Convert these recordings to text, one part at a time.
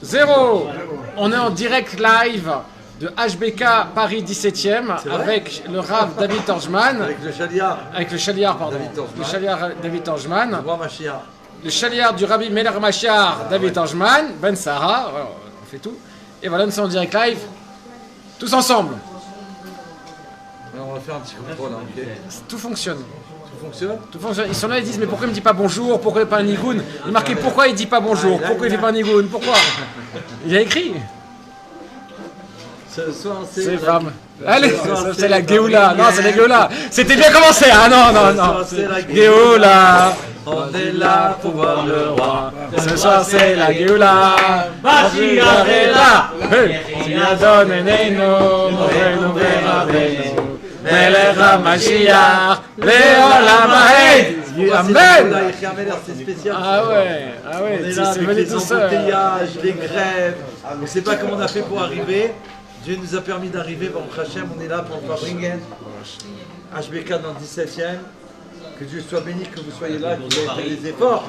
0. On est en direct live de HBK Paris 17e avec le Rav David Torjman. Avec le Chaliar. Avec le Chaliar, pardon. Le Chaliar David Torjman. Le Chaliar du Rabbi Meler Machiar David Torjman. Ben Sarah. Voilà, on fait tout. Et voilà, nous sommes en direct live. Tous ensemble. Alors, on va faire un petit contrôle. Hein, okay. Tout fonctionne. Tout fonctionne. Tout fonctionne. Ils sont là, ils disent mais pourquoi il me dit pas bonjour? Pourquoi il n'y a pas un nigoun? Il est marqué pourquoi il dit pas bonjour? Pourquoi il ne fait pas un nigoun? Pourquoi? Il a écrit. Ce soir, c'est femme. Allez, c'est la Géoula. Non, c'est la Géoula. C'était bien commencé, hein? Non. C'est la Géoula. On est là pour voir le roi. Ce soir, c'est la Géoula. Mashiach est là. Si Adon Eneno, Morenu Verabenu. Melech HaMashiach, Leolam Haed. Amen. C'est spécial. Ah ouais, on est là c'est avec venu les tout seul. embouteillages, les grèves. On ne sait pas comment on a fait pour arriver. Dieu nous a permis d'arriver, bon Hachem, on est là pour Fabringen, HBK dans le 17e. Que Dieu soit béni, que vous soyez là, que vous ayez fait des efforts.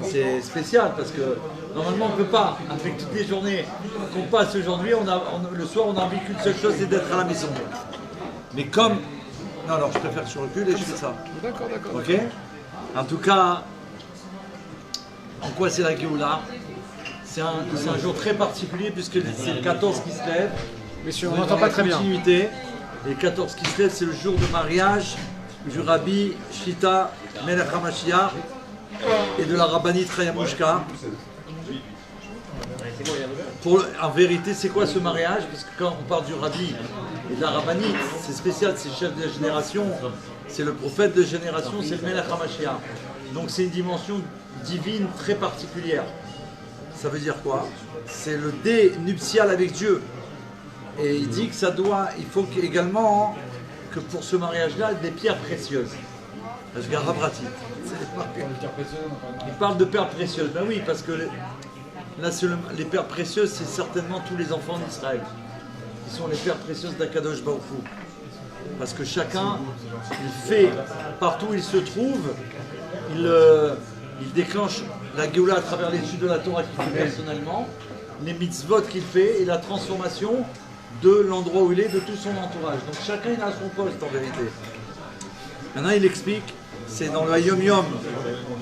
C'est spécial parce que normalement on ne peut pas, avec toutes les journées qu'on passe aujourd'hui, le soir on a envie qu'une seule chose, c'est d'être à la maison. Mais comme... Non, je préfère que je recule et je fais ça. D'accord. Ok. En tout cas, en quoi c'est la Géoula? C'est un jour très particulier puisque c'est le 14 qui se lève. Messieurs, on n'entend pas très bien. Et le 14 qui se lève, c'est le jour de mariage du Rabbi Shita Melech HaMashiach et de la Rabbanite Rayamushka. En vérité, c'est quoi ce mariage? Parce que quand on parle du Rabbi et de la Rabbanite, c'est spécial, c'est le chef de la génération, c'est le prophète de génération, c'est le Melech HaMashiach. Donc c'est une dimension divine très particulière. Ça veut dire quoi? C'est le dé nuptial avec Dieu. Et il dit que il faut également que pour ce mariage-là, des pierres précieuses. Je garde à pratique. Il parle de pierres précieuses. Ben oui, parce que là, les pierres précieuses, c'est certainement tous les enfants d'Israël. Qui sont les pierres précieuses d'Akadosh Baruch Hu. Parce que chacun, il fait, partout où il se trouve, il déclenche la Géoula à travers l'étude de la Torah qu'il fait personnellement, les mitzvot qu'il fait et la transformation de l'endroit où il est, de tout son entourage. Donc chacun il a son poste en vérité. Maintenant il explique, c'est dans le Hayom Yom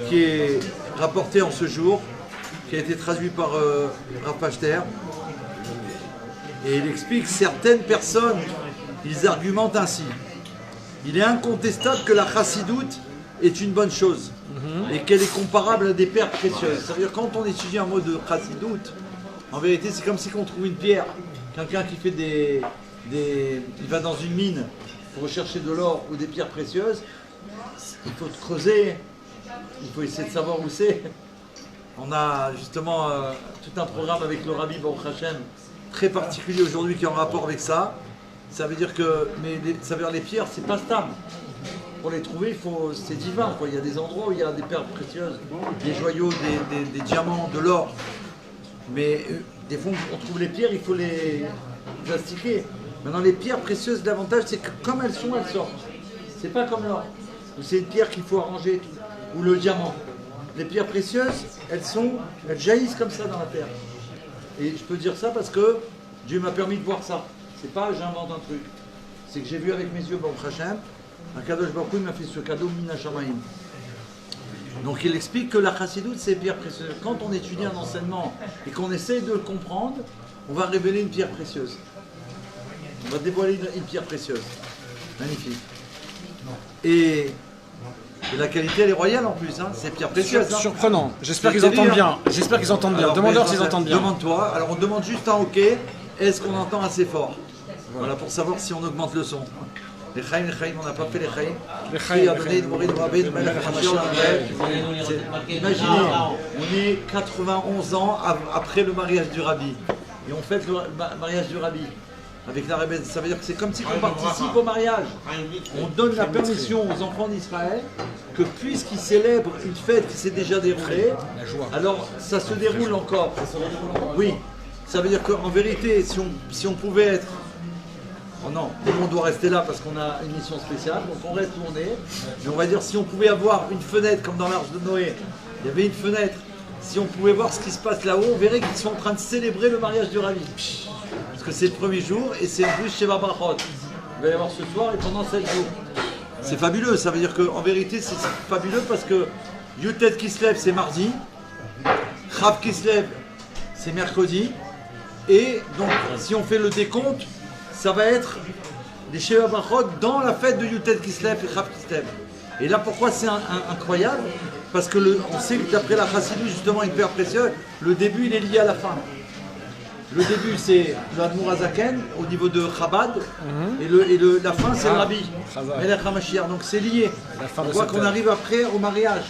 qui est rapporté en ce jour, qui a été traduit par Rav Pachter, et il explique certaines personnes, ils argumentent ainsi. Il est incontestable que la chassidoute est une bonne chose et qu'elle est comparable à des pierres précieuses. Ça veut dire quand on étudie un mot de chassidoute, en vérité c'est comme si on trouve une pierre. Quelqu'un qui fait il va dans une mine pour rechercher de l'or ou des pierres précieuses, il faut creuser, il faut essayer de savoir où c'est. On a justement tout un programme avec le Rabbi Baruch Hashem très particulier aujourd'hui qui est en rapport avec ça. Ça veut dire que les pierres, c'est pas stable. Pour les trouver, c'est divin, quoi. Il y a des endroits où il y a des perles précieuses, des joyaux, des diamants, de l'or. Mais des fois, on trouve les pierres, il faut les plastiquer. Maintenant, les pierres précieuses, l'avantage, c'est que comme elles sont, elles sortent. C'est pas comme l'or. C'est une pierre qu'il faut arranger, tout. Ou le diamant. Les pierres précieuses, elles jaillissent comme ça dans la terre. Et je peux dire ça parce que Dieu m'a permis de voir ça. C'est pas j'invente un truc. C'est que j'ai vu avec mes yeux, Baruch Hashem, un Kadosh Baruch Hu m'a fait ce cadeau Mina Shamayim. Donc il explique que la chassidoute c'est pierre précieuse. Quand on étudie un enseignement et qu'on essaye de le comprendre, on va révéler une pierre précieuse. On va dévoiler une pierre précieuse. Magnifique. Et la qualité elle est royale en plus, hein. C'est pierre précieuse. Surprenant. J'espère qu'ils entendent bien. J'espère qu'ils entendent bien. Demande-leur s'ils entendent bien. Demande-toi. Alors on demande juste un OK. Est-ce qu'on entend assez fort? Voilà pour savoir si on augmente le son. Les Chaim, on n'a pas fait les Chaim. Imaginez, on est 91 ans après le mariage du Rabbi. Et on fête le mariage du Rabbi. Avec la Rebbe, ça veut dire que c'est comme si on participe au mariage. On donne la permission aux enfants d'Israël que puisqu'ils célèbrent une fête qui s'est déjà déroulée, alors ça se déroule encore. Oui, ça veut dire qu'en vérité, si on pouvait être... Oh non, on doit rester là parce qu'on a une mission spéciale, donc on reste où on est. Mais on va dire si on pouvait avoir une fenêtre comme dans l'Arche de Noé, il y avait une fenêtre si on pouvait voir ce qui se passe là-haut, on verrait qu'ils sont en train de célébrer le mariage du Rabbi. Parce que c'est le premier jour et c'est en plus Sheva Brachot. Il va y avoir ce soir et pendant 7 jours. C'est fabuleux, ça veut dire qu'en vérité c'est fabuleux parce que Yutet Kislev c'est mardi, Chav Kislev c'est mercredi, et donc si on fait le décompte, ça va être les Sheva Brachot dans la fête de Yutet Kislev et Chav Kislev. Et là pourquoi c'est incroyable? Parce que on sait que d'après la Chassidut, justement une pierre précieuse, le début il est lié à la fin. Le début c'est le Admour Hazaken au niveau de Chabad, et la fin c'est le Rabbi, Melech HaMashiach, donc c'est lié. On voit qu'on arrive après au mariage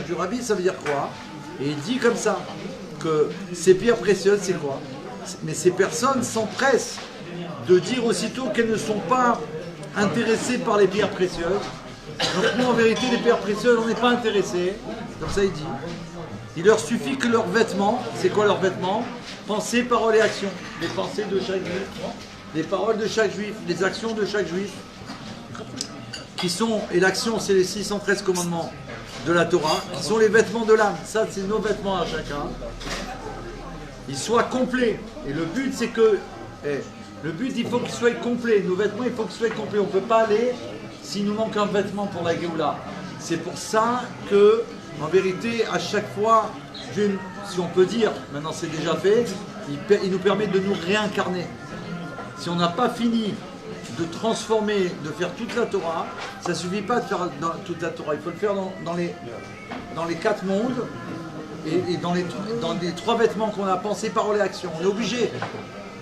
du Rabbi, ça veut dire quoi? Et il dit comme ça, que ces pierres précieuses c'est quoi? Mais ces personnes s'empressent de dire aussitôt qu'elles ne sont pas intéressées par les pierres précieuses. Donc nous en vérité les pierres précieuses on n'est pas intéressés, comme ça il dit. Il leur suffit que leurs vêtements, c'est quoi leurs vêtements? Pensées, paroles et actions. Les pensées de chaque juif, les paroles de chaque juif, les actions de chaque juif, qui sont, et l'action c'est les 613 commandements de la Torah, qui sont les vêtements de l'âme. Ça c'est nos vêtements à chacun. Ils soient complets. Et le but c'est que, il faut qu'ils soient complets. Nos vêtements il faut qu'ils soient complets. On ne peut pas aller s'il nous manque un vêtement pour la Géoula. C'est pour ça que, en vérité, à chaque fois, si on peut dire, maintenant c'est déjà fait, il nous permet de nous réincarner. Si on n'a pas fini de transformer, de faire toute la Torah, ça ne suffit pas de faire toute la Torah, il faut le faire dans les 4 mondes et dans les 3 vêtements qu'on a pensé, paroles et actions. On est obligé,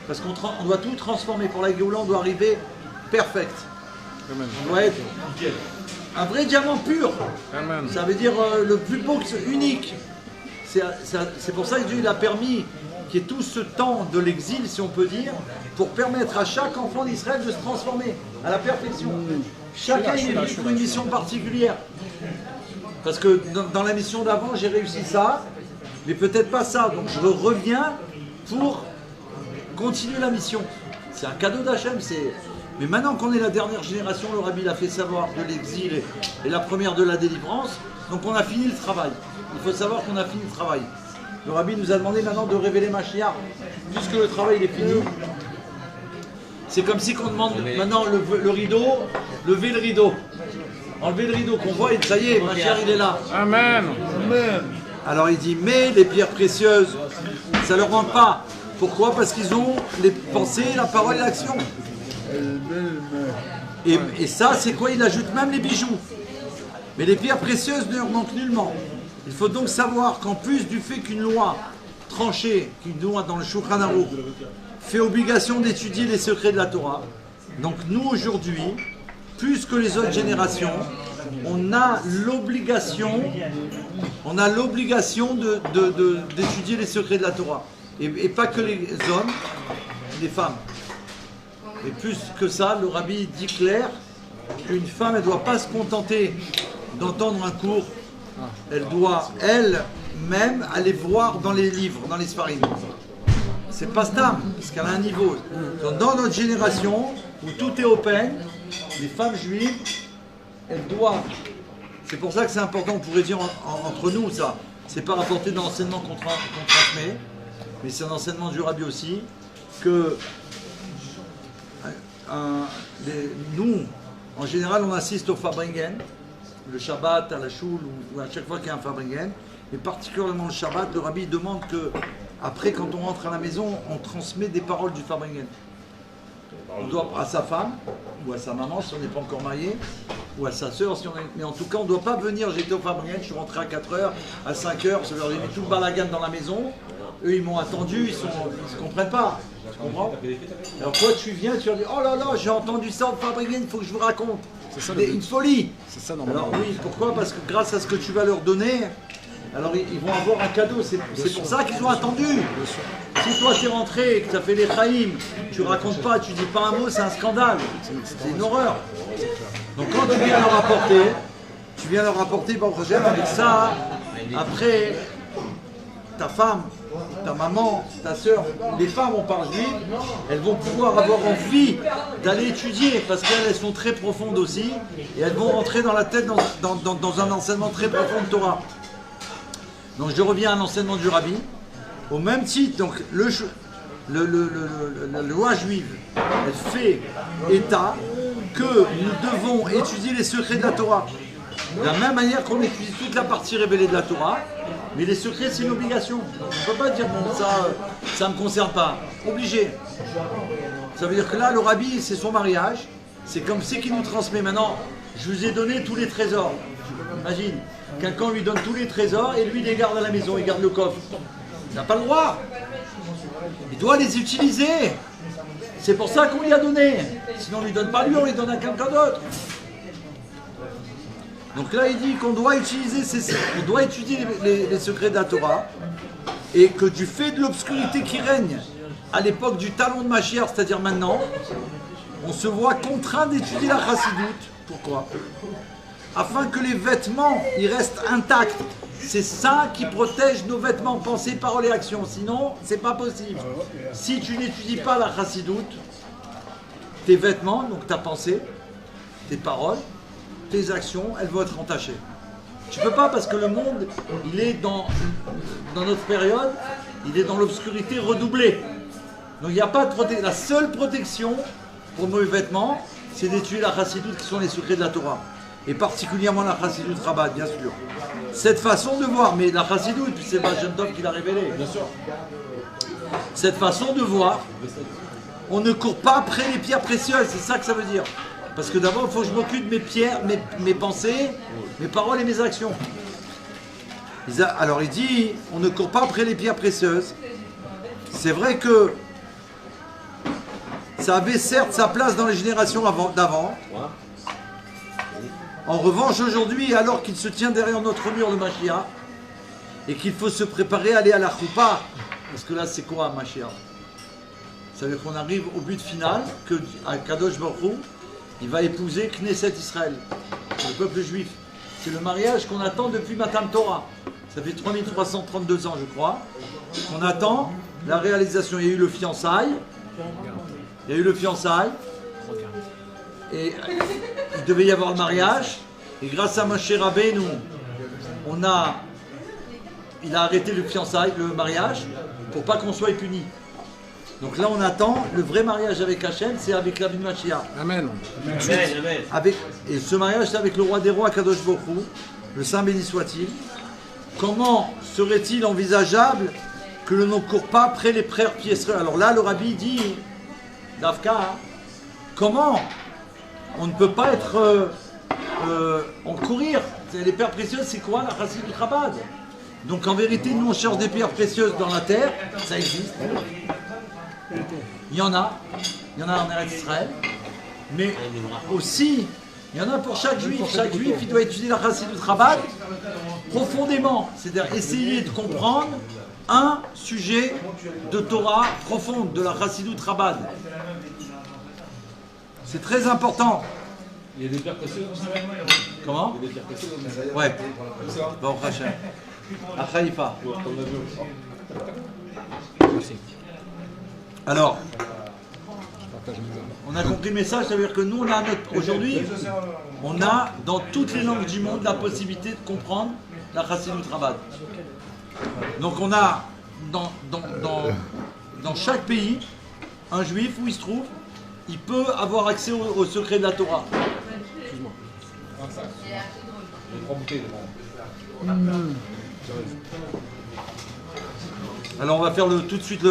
parce qu'on doit tout transformer. Pour la Géoula, on doit arriver perfect. On doit être un vrai diamant pur. Amen. Ça veut dire le plus beau, unique. C'est pour ça que Dieu il a permis qu'il y ait tout ce temps de l'exil, si on peut dire, pour permettre à chaque enfant d'Israël de se transformer à la perfection. Chacun il est venu pour une mission particulière. Parce que dans la mission d'avant, j'ai réussi ça, mais peut-être pas ça. Donc je reviens pour continuer la mission. C'est un cadeau d'Hachem. Mais maintenant qu'on est la dernière génération, le Rabbi l'a fait savoir de l'exil et la première de la délivrance, donc on a fini le travail. Il faut savoir qu'on a fini le travail. Le Rabbi nous a demandé maintenant de révéler Mashiach, puisque le travail il est fini. C'est comme si qu'on demande maintenant le rideau, lever le rideau. Enlever le rideau qu'on voit et ça y est, Mashiach il est là. Amen. Amen. Alors il dit, mais les pierres précieuses, ça ne leur rend pas. Pourquoi? Parce qu'ils ont les pensées, la parole et l'action. Et ça, c'est quoi? Il ajoute même les bijoux. Mais les pierres précieuses ne leur manquent nullement. Il faut donc savoir qu'en plus du fait qu'une loi tranchée, qu'une loi dans le Shulchan Aruch, fait obligation d'étudier les secrets de la Torah, donc nous aujourd'hui, plus que les autres générations, on a l'obligation d'étudier les secrets de la Torah. Et pas que les hommes, les femmes. Et plus que ça, le Rabbi dit clair qu'une femme, elle ne doit pas se contenter d'entendre un cours. Elle doit elle-même aller voir dans les livres, dans les sfarim. C'est pas stable, parce qu'elle a un niveau. Donc, dans notre génération, où tout est open, les femmes juives, elles doivent. C'est pour ça que c'est important, on pourrait dire entre nous ça. C'est pas rapporté dans l'enseignement qu'on transmet, mais c'est un enseignement du Rabbi aussi, que nous, en général, on assiste au Farbringen, le Shabbat, à la choule, ou à chaque fois qu'il y a un Farbringen, mais particulièrement le Shabbat, le Rabbi demande que, après, quand on rentre à la maison, on transmet des paroles du Farbringen. On doit à sa femme, ou à sa maman, si on n'est pas encore marié, ou à sa sœur, si on est... mais en tout cas, on ne doit pas venir, j'étais au Farbringen, je suis rentré à 4h, à 5h, je leur ai mis tout le balagan dans la maison, eux ils m'ont attendu, ils ne se comprennent pas. Tu comprends? Alors toi tu viens, tu leur dis oh là là, j'ai entendu ça au Farbringen, il faut que je vous raconte. C'est ça, une folie. C'est ça normalement. Alors oui, pourquoi? Parce que grâce à ce que tu vas leur donner, alors ils vont avoir un cadeau. C'est pour ça qu'ils ont attendu. Si toi tu es rentré et que tu as fait les chaïm, tu racontes pas, tu dis pas un mot, c'est un scandale. C'est une horreur. Donc quand tu viens leur apporter par prochain avec ça, après ta femme, ta maman, ta soeur, les femmes, on parle juive, elles vont pouvoir avoir envie d'aller étudier parce qu'elles sont très profondes aussi et elles vont rentrer dans la tête dans un enseignement très profond de Torah. Donc je reviens à l'enseignement du Rabbi. Au même titre, donc la loi juive, elle fait état que nous devons étudier les secrets de la Torah. De la même manière qu'on étudie toute la partie révélée de la Torah, mais les secrets c'est une obligation. On ne peut pas dire bon ça ne me concerne pas. Obligé. Ça veut dire que là le Rabbi c'est son mariage, c'est comme c'est qu'il nous transmet maintenant. Je vous ai donné tous les trésors. Imagine, quelqu'un lui donne tous les trésors et lui il les garde à la maison, il garde le coffre. Il n'a pas le droit. Il doit les utiliser. C'est pour ça qu'on lui a donné. Sinon on ne lui donne pas lui, on les donne à quelqu'un d'autre. Donc là il dit qu'on doit utiliser on doit étudier les secrets de la Torah et que du fait de l'obscurité qui règne à l'époque du talon de Mashiach, c'est-à-dire maintenant, on se voit contraint d'étudier la chassidoute. Pourquoi? Afin que les vêtements ils restent intacts. C'est ça qui protège nos vêtements, pensée, parole et action. Sinon, c'est pas possible. Si tu n'étudies pas la chassidoute, tes vêtements, donc ta pensée, tes paroles, tes actions, elles vont être entachées. Tu peux pas parce que le monde, il est dans notre période, il est dans l'obscurité redoublée. Donc il n'y a pas de protection. La seule protection pour nos vêtements, c'est d'étudier la chassidoute qui sont les secrets de la Torah. Et particulièrement la chassidoute Rabat, bien sûr. Cette façon de voir, mais la chassidoute, c'est Baal Shem Tov qui l'a révélé. Bien sûr. Cette façon de voir, on ne court pas après les pierres précieuses, c'est ça que ça veut dire. Parce que d'abord, il faut que je m'occupe de mes pierres, mes pensées, mes paroles et mes actions. Alors il dit, on ne court pas après les pierres précieuses. C'est vrai que ça avait certes sa place dans les générations d'avant. En revanche, aujourd'hui, alors qu'il se tient derrière notre mur, le Mashiach, et qu'il faut se préparer à aller à la Choupa, parce que là, c'est quoi, Mashiach? Ça veut dire qu'on arrive au but final, que Kadosh Baruch Hu, il va épouser Knesset Israël, le peuple juif. C'est le mariage qu'on attend depuis Matan Torah. Ça fait 3332 ans, je crois, qu'on attend la réalisation. Il y a eu le fiançailles, et il devait y avoir le mariage, et grâce à Moshe Rabbeinu, il a arrêté le fiançailles, le mariage, pour pas qu'on soit puni. Donc là on attend le vrai mariage avec Hachem, c'est avec la vie de Mashiach. Amen. Et ce mariage c'est avec le roi des rois, Kadosh Baruch Hu, le Saint béni soit-il. Comment serait-il envisageable que l'on ne court pas après les frères piécereux? Alors là le Rabbi dit, Davka, comment on ne peut pas être en courir? Les pierres précieuses, c'est quoi? La chassidut du Chabad. Donc en vérité, nous on cherche des pierres précieuses dans la terre, ça existe. Il y en a en Eretz Israël, mais aussi, il y en a pour chaque juif. Chaque juif, il doit étudier la chassidut du Chabad profondément, c'est-à-dire essayer de comprendre un sujet de Torah profonde, de la chassidut du Chabad. C'est très important. Il y a des pierres précieuses aussi. Comment? Il y a des pierres précieuses aussi. Ouais. Bon, Hachem. À Haïfa. Merci. Alors, on a compris le message, ça veut dire que nous, aujourd'hui, on a dans toutes les langues du monde la possibilité de comprendre la chassidut Chabad. Donc on a dans chaque pays un juif où il se trouve, il peut avoir accès au secret de la Torah. Excuse-moi. Les 3 bouteilles devant. Alors on va faire tout de suite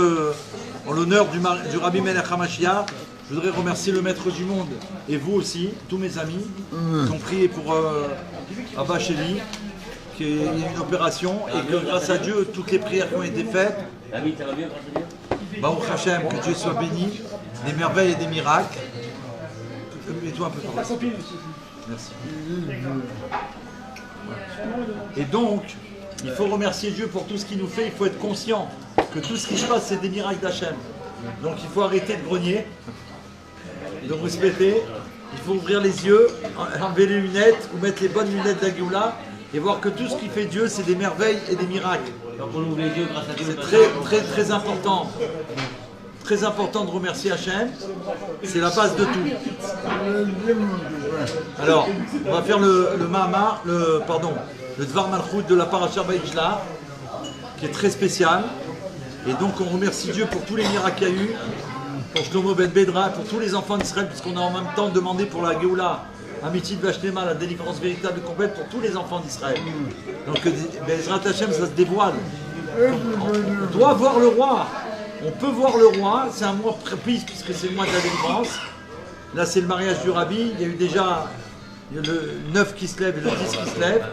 en l'honneur du Rabbi Melech HaMashiach. Je voudrais remercier le maître du monde et vous aussi, tous mes amis, qui ont prié pour Abba Sheli, qui est une opération, et que grâce à Dieu, toutes les prières qui ont été faites, Baruch Hashem, que Dieu soit béni, des merveilles et des miracles. Mets-toi un peu par là. Merci. Et donc, il faut remercier Dieu pour tout ce qu'il nous fait. Il faut être conscient que tout ce qui se passe, c'est des miracles d'Hachem. Donc il faut arrêter de grogner, de respecter. Il faut ouvrir les yeux, enlever les lunettes ou mettre les bonnes lunettes d'Agioula et voir que tout ce qui fait Dieu, c'est des merveilles et des miracles. C'est très, très, très important. Très important de remercier Hachem. C'est la base de tout. Alors, on va faire le Dvar Malchut de la Paracha Vayishlach. qui est très spécial. Et donc on remercie Dieu pour tous les miracles qu'il y a eu, pour Shlomo Ben Bedra, pour tous les enfants d'Israël, puisqu'on a en même temps demandé pour la Géoula, Amitit Vashlema, la délivrance véritable et complète pour tous les enfants d'Israël. Donc Bezrat Hashem, ça se dévoile. On doit voir le roi. On peut voir le roi, c'est un mois propice puisque c'est le mois de la délivrance. Là c'est le mariage du rabbi, il y a eu déjà le 9 qui se lève et le 10 qui se lève,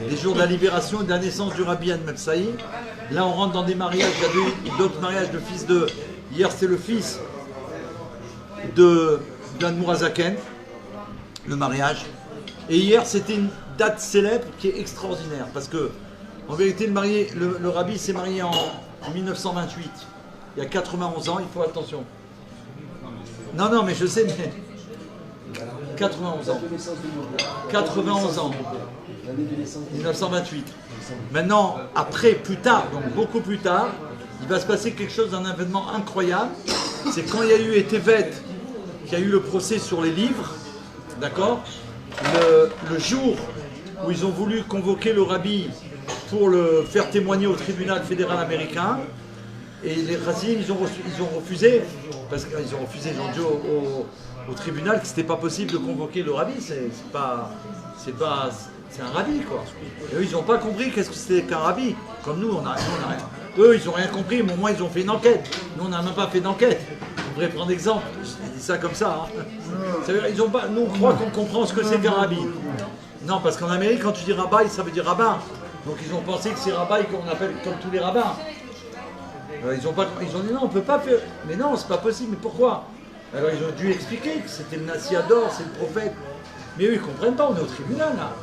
les jours de la libération et de la naissance du rabbi Anne Saïd. Là on rentre dans des mariages, il y a d'autres mariages de fils de... Hier c'était le fils d'Admour Azaken, le mariage. Et hier c'était une date célèbre qui est extraordinaire parce que en vérité le rabbi s'est marié en 1928. Il y a 91 ans, il faut attention. Non, mais je sais, mais 91 ans. 91 ans. 1928. Maintenant, après, plus tard, donc beaucoup plus tard, il va se passer quelque chose d'un événement incroyable. C'est quand il y a eu Etevet, qu'il y a eu le procès sur les livres, d'accord, le jour où ils ont voulu convoquer le rabbi pour le faire témoigner au tribunal fédéral américain, et les Chassidim, ils ont refusé, parce qu'ils ont refusé, ils ont dit au tribunal que c'était pas possible de convoquer le rabbi, c'est un rabbi quoi. Et eux, ils n'ont pas compris qu'est-ce que c'était qu'un rabbi, comme nous, on a rien. Eux, ils n'ont rien compris, mais au moins ils ont fait une enquête. Nous, on n'a même pas fait d'enquête. On devrait prendre exemple. Je dis ça comme ça. Hein. Ils ont pas, nous, on croit qu'on comprend ce que c'est qu'un rabbi. Non, parce qu'en Amérique, quand tu dis rabbin, ça veut dire rabbin. Donc ils ont pensé que c'est rabbin qu'on appelle comme tous les rabbins. Ils ont dit non, on ne peut pas faire. Mais non, c'est pas possible. Mais pourquoi? Alors ils ont dû expliquer que c'était le Nassiador, c'est le prophète. Mais eux, ils ne comprennent pas, on est au tribunal là.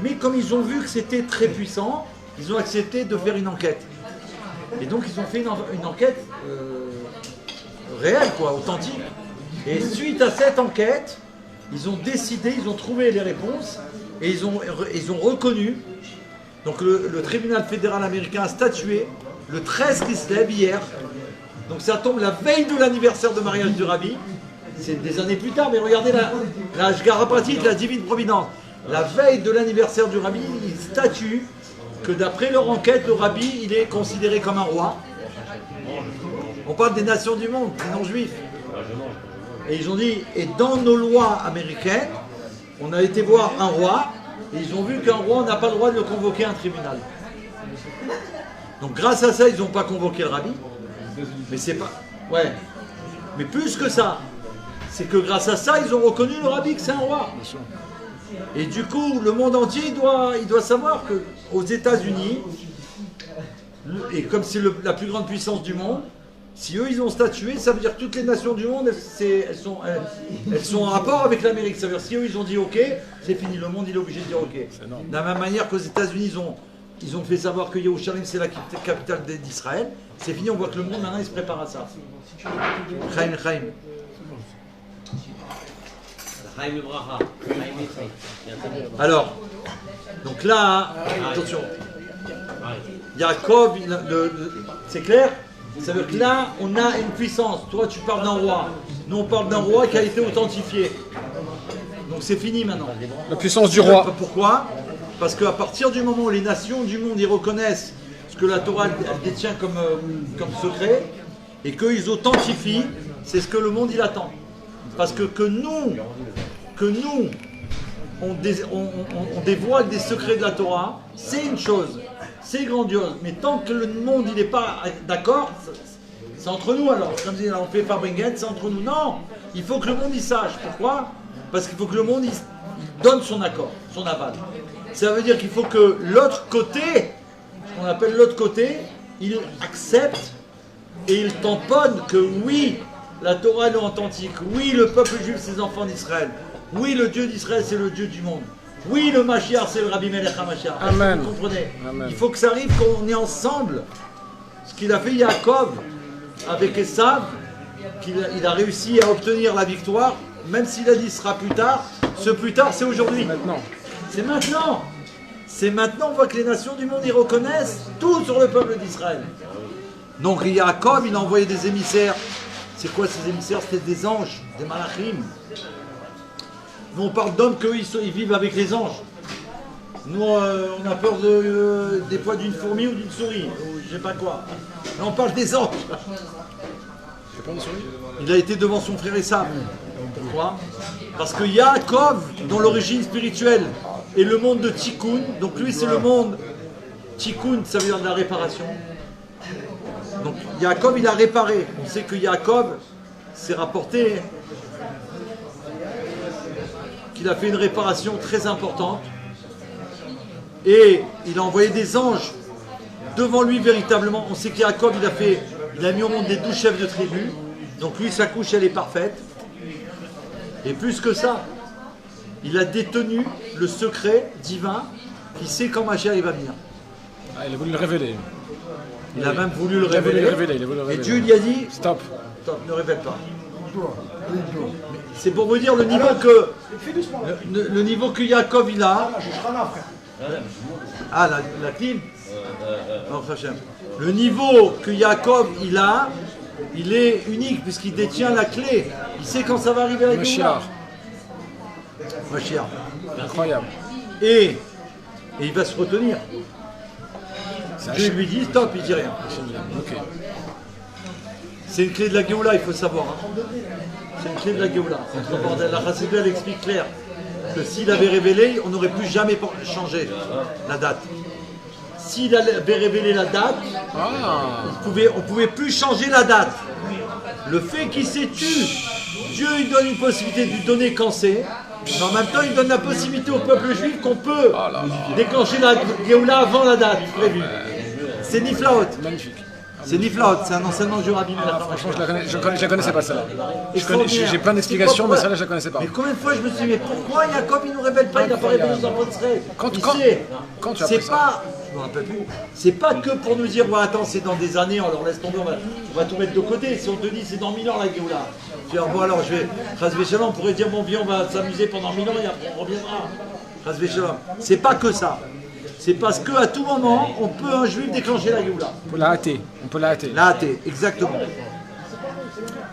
Mais comme ils ont vu que c'était très puissant, ils ont accepté de faire une enquête. Et donc ils ont fait une enquête réelle, quoi, authentique. Et suite à cette enquête, ils ont décidé, ils ont trouvé les réponses et ils ont reconnu. Donc le tribunal fédéral américain a statué le 13 qui se lève hier. Donc ça tombe la veille de l'anniversaire de mariage du rabbi. C'est des années plus tard, mais regardez la Shgara pratique, la divine providence. La veille de l'anniversaire du rabbi, ils statuent que d'après leur enquête, le rabbi, il est considéré comme un roi. On parle des nations du monde, des non-juifs. Et ils ont dit, et dans nos lois américaines, on a été voir un roi, et ils ont vu qu'un roi, on n'a pas le droit de le convoquer à un tribunal. Donc grâce à ça, ils n'ont pas convoqué le rabbi. Mais c'est pas... Ouais. Mais plus que ça, c'est que grâce à ça, ils ont reconnu le rabbi que c'est un roi. Et du coup, le monde entier, il doit savoir qu'aux États-Unis, et comme c'est la plus grande puissance du monde, si eux, ils ont statué, ça veut dire que toutes les nations du monde, elles sont en rapport avec l'Amérique. Ça veut dire que si eux, ils ont dit OK, c'est fini. Le monde, il est obligé de dire OK. De la même manière qu'aux États-Unis, ils ont fait savoir que Yerushalayim, c'est la capitale d'Israël. C'est fini, on voit que le monde, maintenant, il se prépare à ça. Chaim. Alors, donc là, attention. Yaakov, c'est clair? Ça veut dire que là, on a une puissance. Toi, tu parles d'un roi. Nous, on parle d'un roi qui a été authentifié. Donc c'est fini maintenant. La puissance du roi. Pourquoi? Parce qu'à partir du moment où les nations du monde y reconnaissent ce que la Torah elle détient comme secret, et qu'ils authentifient, c'est ce que le monde il attend. Parce que nous, on dévoile des secrets de la Torah, c'est une chose, c'est grandiose. Mais tant que le monde il n'est pas d'accord, c'est entre nous alors. Comme si on fait Farbrengen, c'est entre nous. Non, il faut que le monde il sache. Pourquoi? Parce qu'il faut que le monde il donne son accord, son aval. Ça veut dire qu'il faut que l'autre côté, ce qu'on appelle l'autre côté, il accepte et il tamponne que oui, la Torah est authentique, oui, le peuple juif c'est les enfants d'Israël, oui, le Dieu d'Israël c'est le Dieu du monde, oui, le Mashiach c'est le Rabbi Melech HaMashiach. Amen. Vous comprenez? Amen. Il faut que ça arrive qu'on est ensemble. Ce qu'il a fait Yaakov avec Esav, il a réussi à obtenir la victoire, même s'il a dit ce sera plus tard, ce plus tard c'est aujourd'hui. Maintenant. C'est maintenant. C'est maintenant, on voit que les nations du monde y reconnaissent tout sur le peuple d'Israël. Donc Yaakov, il a envoyé des émissaires. C'est quoi ces émissaires? C'était des anges, des malachim. Nous on parle d'hommes qu'eux ils vivent avec les anges. Nous, on a peur des fois d'une fourmi ou d'une souris, ou je sais pas quoi. Là, on parle des anges. C'est pas une souris? Il a été devant son frère Esav. Pourquoi? Parce que Yaakov, dans l'origine spirituelle, est le monde de Tikkun. Donc lui, c'est le monde. Tikkun, ça veut dire de la réparation. Donc Yaakov, il a réparé. On sait que Yaakov s'est rapporté qu'il a fait une réparation très importante. Et il a envoyé des anges devant lui véritablement. On sait que Yaakov, il a mis au monde les 12 chefs de tribu. Donc lui, sa couche, elle est parfaite. Et plus que ça, il a détenu le secret divin qui sait quand Mashiach il va venir. Ah, il a voulu le révéler. Il a même voulu le Il a voulu révéler. le révéler, il a voulu le Et révéler. Dieu lui a dit, Stop. stop, ne révèle pas. C'est pour vous dire le niveau que le niveau que Yaakov il a. Ah, la clim. Non, Hachem. Le niveau que Yaakov il a, il est unique puisqu'il détient la clé. Il sait quand ça va arriver à la Géoula. Mashiach. Incroyable. Et il va se retenir. C'est Dieu lui dit stop, il dit rien. Ok. C'est une clé de la Géoula, il faut savoir. Hein. C'est une clé de la Géoula. La Chassidut, elle explique clair que s'il avait révélé, on n'aurait plus jamais changé la date. S'il avait révélé la date, on ne pouvait plus changer la date. Le fait qu'il s'est tué, Dieu il donne une possibilité de lui donner quand c'est, mais en même temps il donne la possibilité au peuple juif qu'on peut déclencher la Géoula avant la date prévue. C'est Niflaot. Magnifique. C'est Niflaot, c'est un enseignement du Rabbi. Franchement, je la connaissais pas celle-là. J'ai plein d'explications, mais celle-là, je la connaissais pas. Mais combien de fois je me suis dit, mais pourquoi Yaakov il nous révèle pas, il n'a pas révélé aux enfants d'Israël? Quand tu as c'est appris pas, je me rappelle plus. C'est pas que pour nous dire, ouais, attends, c'est dans des années, on leur laisse tomber, on va tout mettre de côté. Si on te dit, c'est dans 1000 ans la Géoula. Tu dis, bon alors, je vais, Chazvé Shalom, on pourrait dire, bon, viens, on va s'amuser pendant 1000 ans et après on reviendra. Chazvé Shalom. C'est pas que ça. C'est parce qu'à tout moment, on peut un juif déclencher la Géoula. On peut la hâter. On peut la hâter. La hâter, exactement.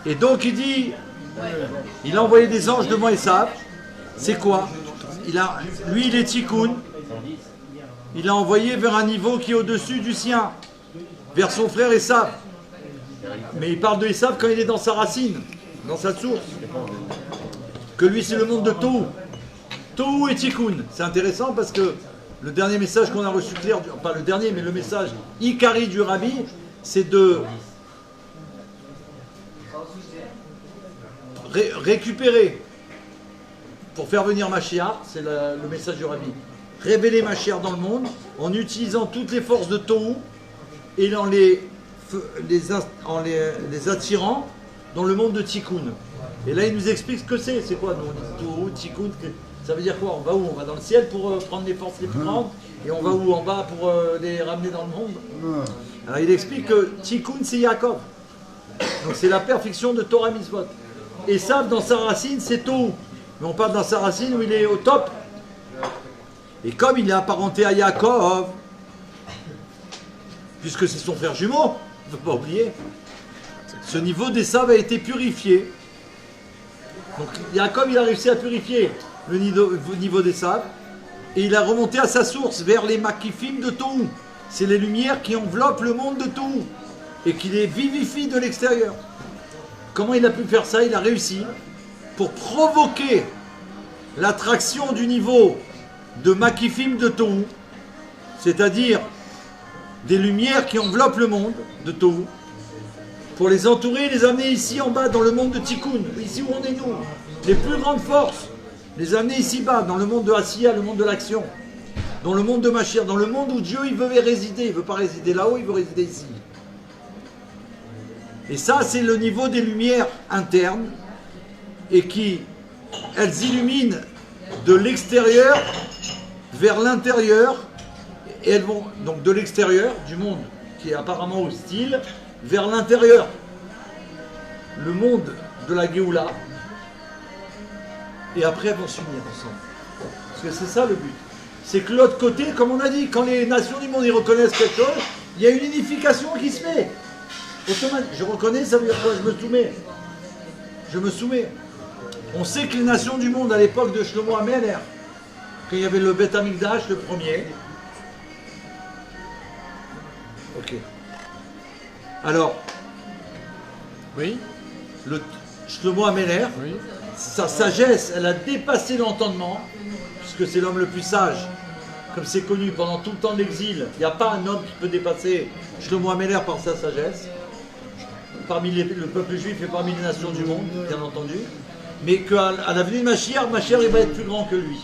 Et donc il dit, il a envoyé des anges devant Esav. C'est quoi? Lui il est Tikkun. Il a envoyé vers un niveau qui est au-dessus du sien, vers son frère Esav. Mais il parle de Esav quand il est dans sa racine, dans sa source. Que lui c'est le monde de Tohu. Tohu et Tikkun. C'est intéressant parce que le dernier message qu'on a reçu clair, pas le dernier, mais le message Ikari du Rabbi, c'est de récupérer, pour faire venir Mashiach, c'est le message du Rabbi, révéler Mashiach dans le monde en utilisant toutes les forces de Tohu et en les attirant dans le monde de Tikkun. Et là il nous explique ce que c'est quoi Tohu, Tikkun. Ça veut dire quoi? On va où? On va dans le ciel pour prendre les forces les plus grandes et on va où? En bas pour les ramener dans le monde. Alors il explique que Tikkun c'est Yaakov. Donc c'est la perfection de Torah Mitzvot. Et Esav dans sa racine c'est Tohu. Mais on parle dans sa racine où il est au top. Et comme il est apparenté à Yaakov, puisque c'est son frère jumeau, il ne faut pas oublier, ce niveau d'Esav a été purifié. Donc Yaakov il a réussi à purifier le niveau d'Esav, et il a remonté à sa source, vers les makifim de Tohu. C'est les lumières qui enveloppent le monde de Tohu, et qui les vivifient de l'extérieur. Comment il a pu faire ça? Il a réussi, pour provoquer l'attraction du niveau de makifim de Tohu, c'est-à-dire des lumières qui enveloppent le monde de Tohu, pour les entourer et les amener ici en bas, dans le monde de Tikkun, ici où on est nous, les plus grandes forces, les amener ici-bas, dans le monde de Asiya, le monde de l'action, dans le monde de Mashiach, dans le monde où Dieu il veut résider, il ne veut pas résider là-haut, il veut résider ici. Et ça, c'est le niveau des lumières internes, et qui, elles illuminent de l'extérieur vers l'intérieur, et elles vont donc de l'extérieur, du monde qui est apparemment hostile, vers l'intérieur, le monde de la Géoula. Et après, elles vont s'unir ensemble. Parce que c'est ça le but. C'est que l'autre côté, comme on a dit, quand les nations du monde y reconnaissent quelque chose, il y a une unification qui se fait. Je reconnais, ça veut dire quoi? Je me soumets. Je me soumets. On sait que les nations du monde, à l'époque de Shlomo HaMelech, quand il y avait le Beth Amikdash, le premier. Ok. Alors, Oui, le Shlomo Améler, oui. sa sagesse, elle a dépassé l'entendement, puisque c'est l'homme le plus sage. Comme c'est connu pendant tout le temps de l'exil, il n'y a pas un homme qui peut dépasser Shlomo Améler par sa sagesse. Parmi le peuple juif et parmi les nations du monde, bien entendu. Mais qu'à la venue de Mashiach, il va être plus grand que lui.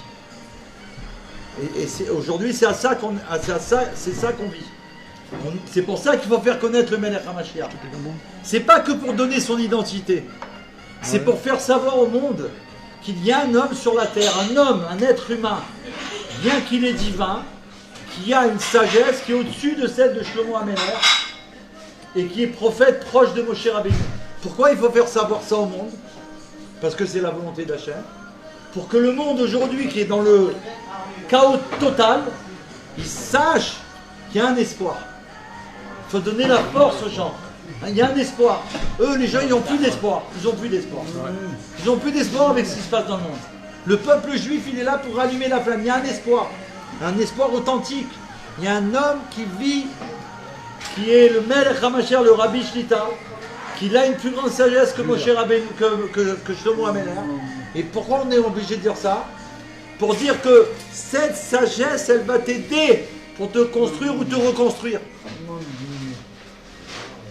Et aujourd'hui, c'est ça qu'on vit. C'est pour ça qu'il faut faire connaître le Melech HaMashiach. C'est pas que pour donner son identité. C'est pour faire savoir au monde qu'il y a un homme sur la terre, un homme, un être humain, bien qu'il est divin, qui a une sagesse qui est au-dessus de celle de Shlomo Améler et qui est prophète proche de Moshe Rabbeinu. Pourquoi il faut faire savoir ça au monde? Parce que c'est la volonté d'Hachem. Pour que le monde aujourd'hui, qui est dans le chaos total, il sache qu'il y a un espoir. Il faut donner la force aux gens. Il y a un espoir. Eux, les gens, ils n'ont plus d'espoir. Ils n'ont plus d'espoir. Ils n'ont plus d'espoir avec ce qui se passe dans le monde. Le peuple juif, il est là pour rallumer la flamme. Il y a un espoir authentique. Il y a un homme qui vit, qui est le Melech HaMashiach, le Rabbi Shlita, qui a une plus grande sagesse que Moshe Rabbeinu, que Shlomo Améler. Et pourquoi on est obligé de dire ça? Pour dire que cette sagesse, elle va t'aider pour te construire ou te reconstruire.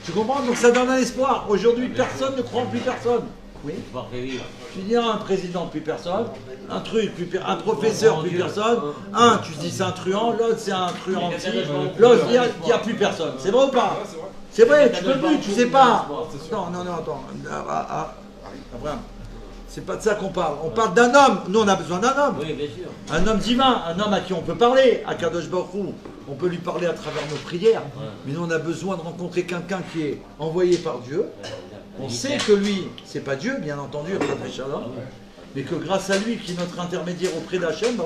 Tu comprends? Donc ça donne un espoir. Aujourd'hui, personne ne croit en plus personne. Oui. Tu dis un président, plus personne. Un truc, un professeur, plus personne. Un, tu dis c'est un truand. L'autre, c'est un truand. L'autre, il n'y a plus personne. C'est vrai ou pas? C'est vrai, tu peux plus, tu sais pas. Non, attends. Abraham. C'est pas de ça qu'on parle. On parle d'un homme. Nous, on a besoin d'un homme. Oui, bien sûr. Un homme divin, un homme à qui on peut parler. À Kadosh Baruch Hu, on peut lui parler à travers nos prières. Ouais. Mais nous, on a besoin de rencontrer quelqu'un qui est envoyé par Dieu. On sait que lui, c'est pas Dieu, bien entendu, mais que grâce à lui, qui est notre intermédiaire auprès d'Hachem,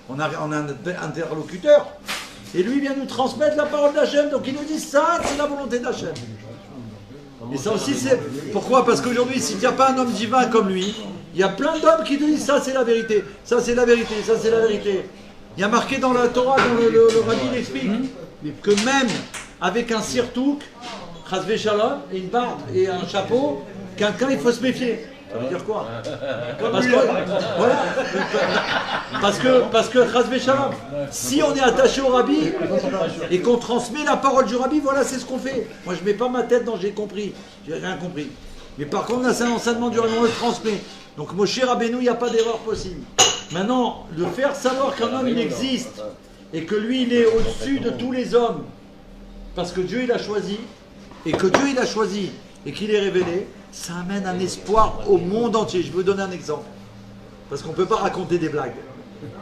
on a un interlocuteur. Et lui vient nous transmettre la parole d'Hachem. Donc il nous dit ça, c'est la volonté d'Hachem. Et ça aussi, c'est... Pourquoi? Parce qu'aujourd'hui, s'il n'y a pas un homme divin comme lui, il y a plein d'hommes qui disent ça c'est la vérité, ça c'est la vérité, ça c'est la vérité. Il y a marqué dans la Torah, dans le Rabbi il explique, que même avec un sirtouk, chasvé shalom, et une barbe et un chapeau, quelqu'un il faut se méfier. Ça veut dire quoi? Parce que chasvé shalom, si on est attaché au Rabbi et qu'on transmet la parole du Rabbi, voilà, c'est ce qu'on fait. Moi je mets pas ma tête dans j'ai compris, j'ai rien compris. Mais par contre, là c'est un enseignement du Rabbi, on le transmet. Donc Moshe Rabbeinu, il n'y a pas d'erreur possible. Maintenant, de faire savoir qu'un homme il existe et que lui il est au-dessus de tous les hommes, parce que Dieu il a choisi, et que Dieu il a choisi et qu'il est révélé, ça amène un espoir au monde entier. Je veux donner un exemple. Parce qu'on ne peut pas raconter des blagues.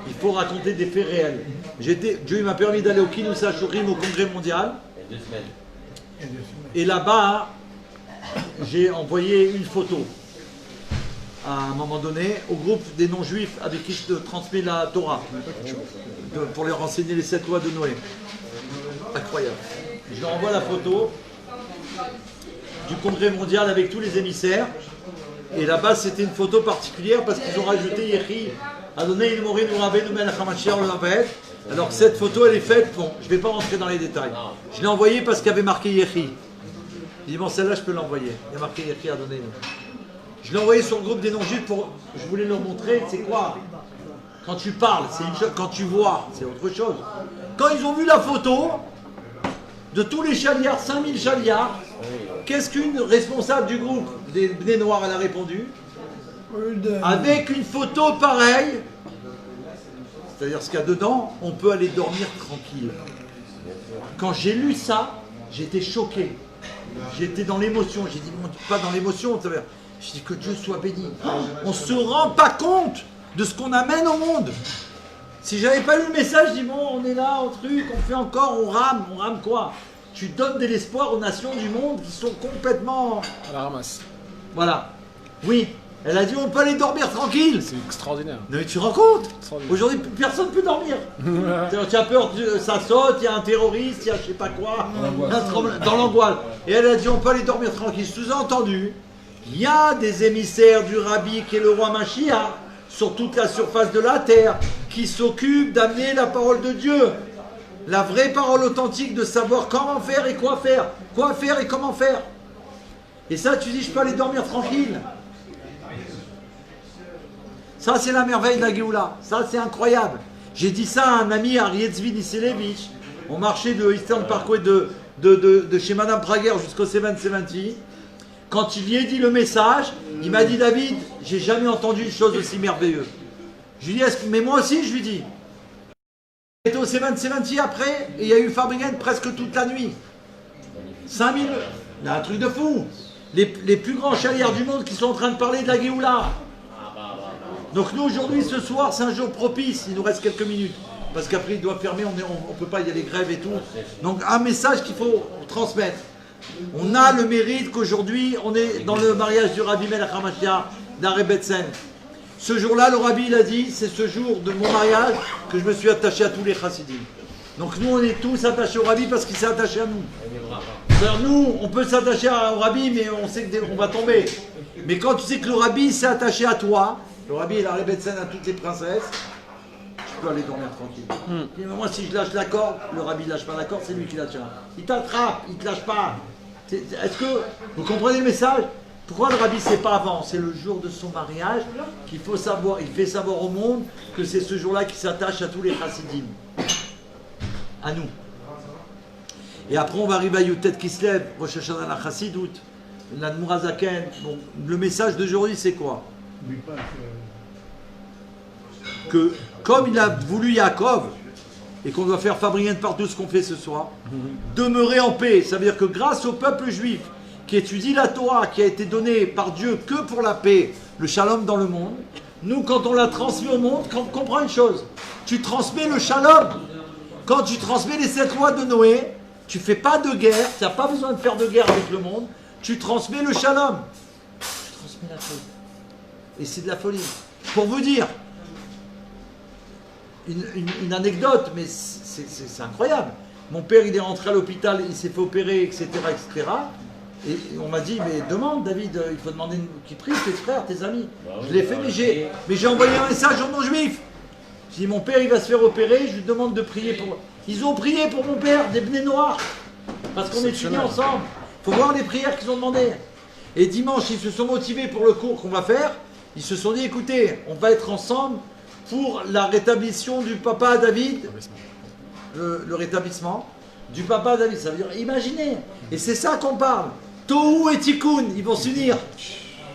Il faut raconter des faits réels. Dieu m'a permis d'aller au Kinoussa Shurim, au congrès mondial. Et là-bas, j'ai envoyé une photo à un moment donné au groupe des non-juifs avec qui je transmets la Torah pour leur enseigner les 7 lois de Noé. Incroyable. Je leur envoie la photo du congrès mondial avec tous les émissaires. Et là-bas, c'était une photo particulière parce qu'ils ont rajouté Yehi, Adonai il Morin Rabbeinu Melech HaMashiach le Laved. Alors cette photo, elle est faite, bon, je ne vais pas rentrer dans les détails. Je l'ai envoyée parce qu'il y avait marqué Yehi. Il dit, bon, celle-là, je peux l'envoyer. Il y a marqué Yehi, Adonai. Je l'ai envoyé sur le groupe des non-juifs pour, je voulais leur montrer, c'est quoi? Quand tu parles, c'est une chose, quand tu vois, c'est autre chose. Quand ils ont vu la photo de tous les chaliards, 5000 chaliards, qu'est-ce qu'une responsable du groupe des Bnei Noirs elle a répondu? Avec une photo pareille, c'est-à-dire ce qu'il y a dedans, on peut aller dormir tranquille. Quand j'ai lu ça, j'étais choqué. J'étais dans l'émotion. J'ai dit, bon, pas dans l'émotion, j'ai dit que Dieu soit béni. On ne se rend pas compte de ce qu'on amène au monde. Si j'avais pas lu le message, je dis bon, on est là, on truc, on fait encore, on rame quoi? Tu donnes de l'espoir aux nations du monde qui sont complètement... À la ramasse. Voilà. Oui. Elle a dit on peut aller dormir tranquille. C'est extraordinaire. Mais tu te rends compte? Aujourd'hui, personne ne peut dormir. Tu as peur, ça saute, il y a un terroriste, il y a je sais pas quoi. Dans l'angoisse. Et elle a dit on peut aller dormir tranquille. Sous-entendu, il y a des émissaires du Rabbi qui est le roi Mashiach sur toute la surface de la terre, qui s'occupe d'amener la parole de Dieu. La vraie parole authentique, de savoir comment faire et quoi faire. Quoi faire et comment faire. Et ça, tu dis, je peux aller dormir tranquille. Ça, c'est la merveille de la Géoula. Ça, c'est incroyable. J'ai dit ça à un ami, à Rietzvi Niselevich. On marchait de Eastern Parkway de chez Madame Prager jusqu'au 770. Quand il lui a dit le message, il m'a dit, David, j'ai jamais entendu une chose aussi merveilleuse. Je lui ai dit, mais moi aussi, je lui dis. J'étais au 770 après, et il y a eu Fabringen presque toute la nuit. 5000, il y a un truc de fou. Les plus grands chalières du monde qui sont en train de parler de la Géoula. Donc nous, aujourd'hui, ce soir, c'est un jour propice. Il nous reste quelques minutes. Parce qu'après, il doit fermer, on ne peut pas, il y a les grèves et tout. Donc un message qu'il faut transmettre. On a le mérite qu'aujourd'hui, on est dans le mariage du Rabbi Melech HaMashiach d'Aré Betsen. Ce jour-là, le Rabbi, il a dit, c'est ce jour de mon mariage que je me suis attaché à tous les chassidim. Donc nous, on est tous attachés au Rabbi parce qu'il s'est attaché à nous. Alors nous, on peut s'attacher au Rabbi, mais on sait qu'on va tomber. Mais quand tu sais que le Rabbi s'est attaché à toi, le Rabbi, il a Aré Betsen à toutes les princesses, tu peux aller dormir tranquille. Et moi, si je lâche la corde, le Rabbi ne lâche pas la corde, c'est lui qui lâche. Il t'attrape, il ne te lâche pas. Est-ce que vous comprenez le message? Pourquoi le Rabbi, c'est pas avant? C'est le jour de son mariage qu'il faut savoir. Il fait savoir au monde que c'est ce jour-là qui s'attache à tous les chassidim. À nous. Et après, on va arriver à Yutet Kislev, Rosh Hashanah la Chassidout, l'Admour HaZaken. Bon, le message d'aujourd'hui, c'est quoi? Que comme il a voulu Yaakov, et qu'on doit faire Fabringen par tout ce qu'on fait ce soir, demeurer en paix. Ça veut dire que grâce au peuple juif qui étudie la Torah, qui a été donnée par Dieu que pour la paix, le shalom dans le monde, nous, quand on l'a transmis au monde, comprends une chose, tu transmets le shalom. Quand tu transmets les 7 lois de Noé, tu ne fais pas de guerre, tu n'as pas besoin de faire de guerre avec le monde, tu transmets le shalom. Tu transmets la folie. Et c'est de la folie. Pour vous dire, une anecdote, mais c'est incroyable. Mon père, il est rentré à l'hôpital, il s'est fait opérer, etc., etc. Et on m'a dit, mais demande, David, il faut demander qui prie, tes frères, tes amis. Je l'ai fait, mais j'ai envoyé un message aux non-juifs. J'ai dit, mon père, il va se faire opérer, je lui demande de prier pour... Ils ont prié pour mon père, des bnei noirs, parce qu'on étudie ensemble. Il faut voir les prières qu'ils ont demandées. Et dimanche, ils se sont motivés pour le cours qu'on va faire. Ils se sont dit, écoutez, on va être ensemble pour la rétablissement du papa David, le rétablissement du papa David. Ça veut dire, imaginez, et c'est ça qu'on parle. Tohu et Tikkun, ils vont s'unir.